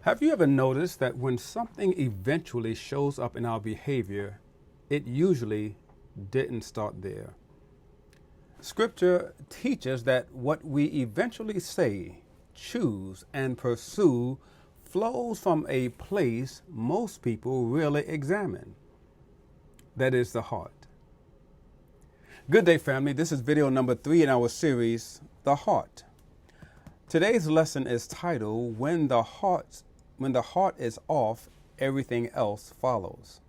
Have you ever noticed that when something eventually shows up in our behavior, it usually didn't start there? Scripture teaches that what we eventually say, choose, and pursue flows from a place most people really examine. That is the heart. Good day, family. This is video number 3 in our series, The Heart. Today's lesson is titled, When the Heart is Off, Everything Else Follows.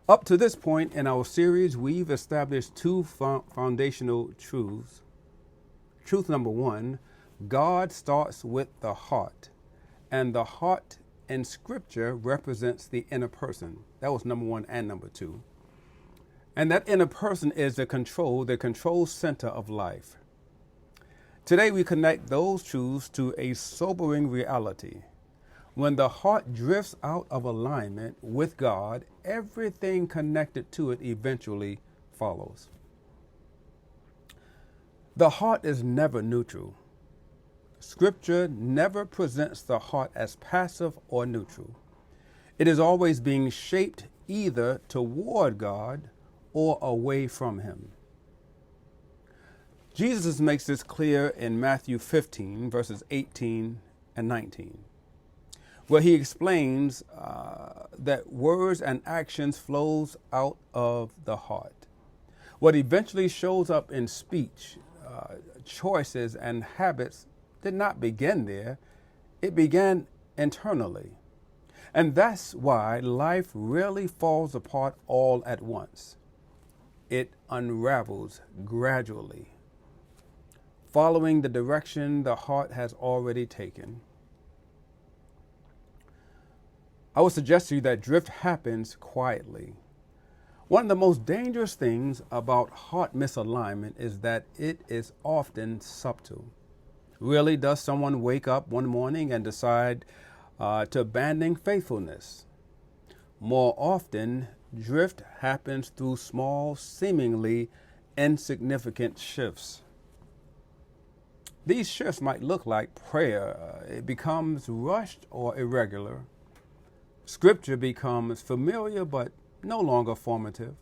Up to this point in our series, we've established two foundational truths. Truth number 1, God starts with the heart, and the heart in Scripture represents the inner person. That was number 1 and number 2. And that inner person is the control center of life. Today we connect those truths to a sobering reality. When the heart drifts out of alignment with God, everything connected to it eventually follows. The heart is never neutral. Scripture never presents the heart as passive or neutral. It is always being shaped either toward God or away from Him. Jesus makes this clear in Matthew 15, verses 18 and 19. Where he explains that words and actions flows out of the heart. What eventually shows up in speech, choices, and habits did not begin there. It began internally. And that's why life rarely falls apart all at once. It unravels gradually, following the direction the heart has already taken. I would suggest to you that drift happens quietly. One of the most dangerous things about heart misalignment is that it is often subtle. Really, does someone wake up one morning and decide to abandon faithfulness? More often, drift happens through small, seemingly insignificant shifts. These shifts might look like prayer. It becomes rushed or irregular. Scripture becomes familiar but no longer formative.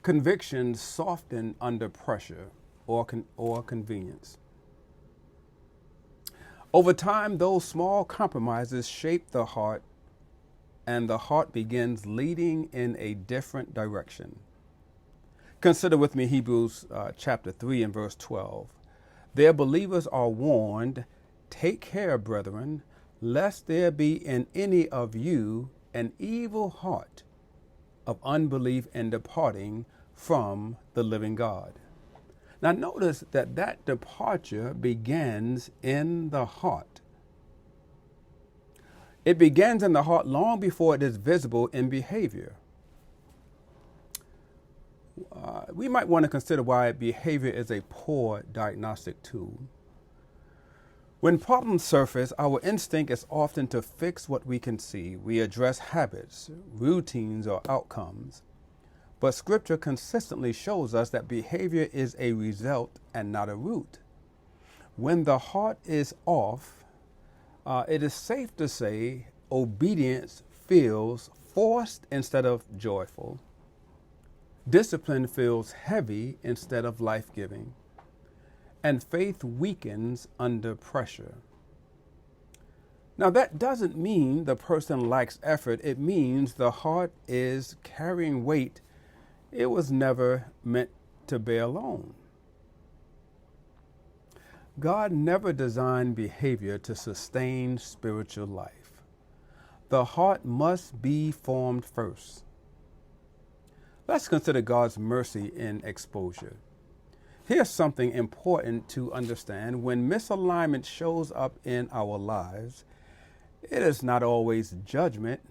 Convictions soften under pressure or convenience. Over time, those small compromises shape the heart, and the heart begins leading in a different direction. Consider with me Hebrews chapter 3 and verse 12. There believers are warned, take care, brethren, lest there be in any of you an evil heart of unbelief in departing from the living God. Now notice that departure begins in the heart. It begins in the heart long before it is visible in behavior. We might want to consider why behavior is a poor diagnostic tool. When problems surface, our instinct is often to fix what we can see. We address habits, routines, or outcomes. But Scripture consistently shows us that behavior is a result and not a root. When the heart is off, it is safe to say obedience feels forced instead of joyful. Discipline feels heavy instead of life-giving. And faith weakens under pressure. Now, that doesn't mean the person lacks effort. It means the heart is carrying weight it was never meant to bear alone. God never designed behavior to sustain spiritual life. The heart must be formed first. Let's consider God's mercy in exposure. Here's something important to understand. When misalignment shows up in our lives, it is not always judgment.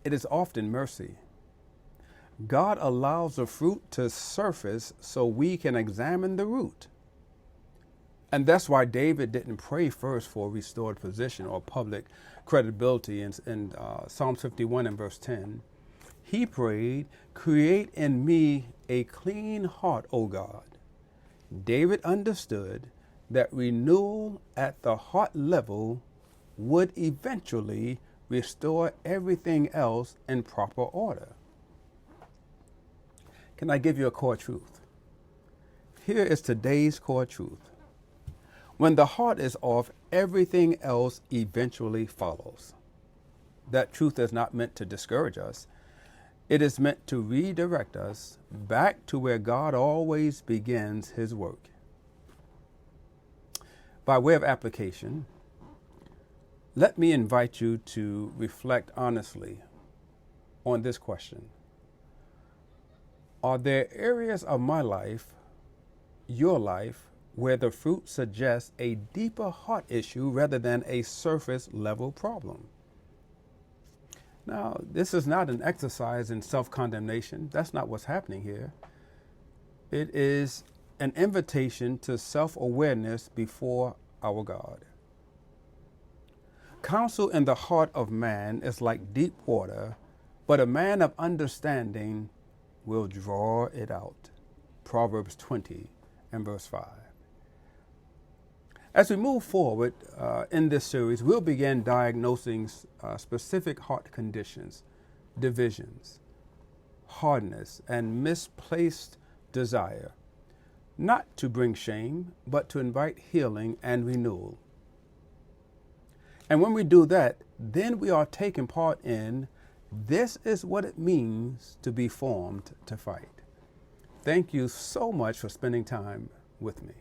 It is often mercy. God allows the fruit to surface so we can examine the root. And that's why David didn't pray first for restored position or public credibility in Psalm 51 and verse 10. He prayed, create in me a clean heart, O God. David understood that renewal at the heart level would eventually restore everything else in proper order. Can I give you a core truth? Here is today's core truth. When the heart is off, everything else eventually follows. That truth is not meant to discourage us. It is meant to redirect us back to where God always begins his work. By way of application, let me invite you to reflect honestly on this question. Are there areas of my life, your life, where the fruit suggests a deeper heart issue rather than a surface level problem? Now, this is not an exercise in self-condemnation. That's not what's happening here. It is an invitation to self-awareness before our God. Counsel in the heart of man is like deep water, but a man of understanding will draw it out. Proverbs 20 and verse 5. As we move forward in this series, we'll begin diagnosing specific heart conditions, divisions, hardness, and misplaced desire, not to bring shame, but to invite healing and renewal. And when we do that, then we are taking part in this is what it means to be formed to fight. Thank you so much for spending time with me.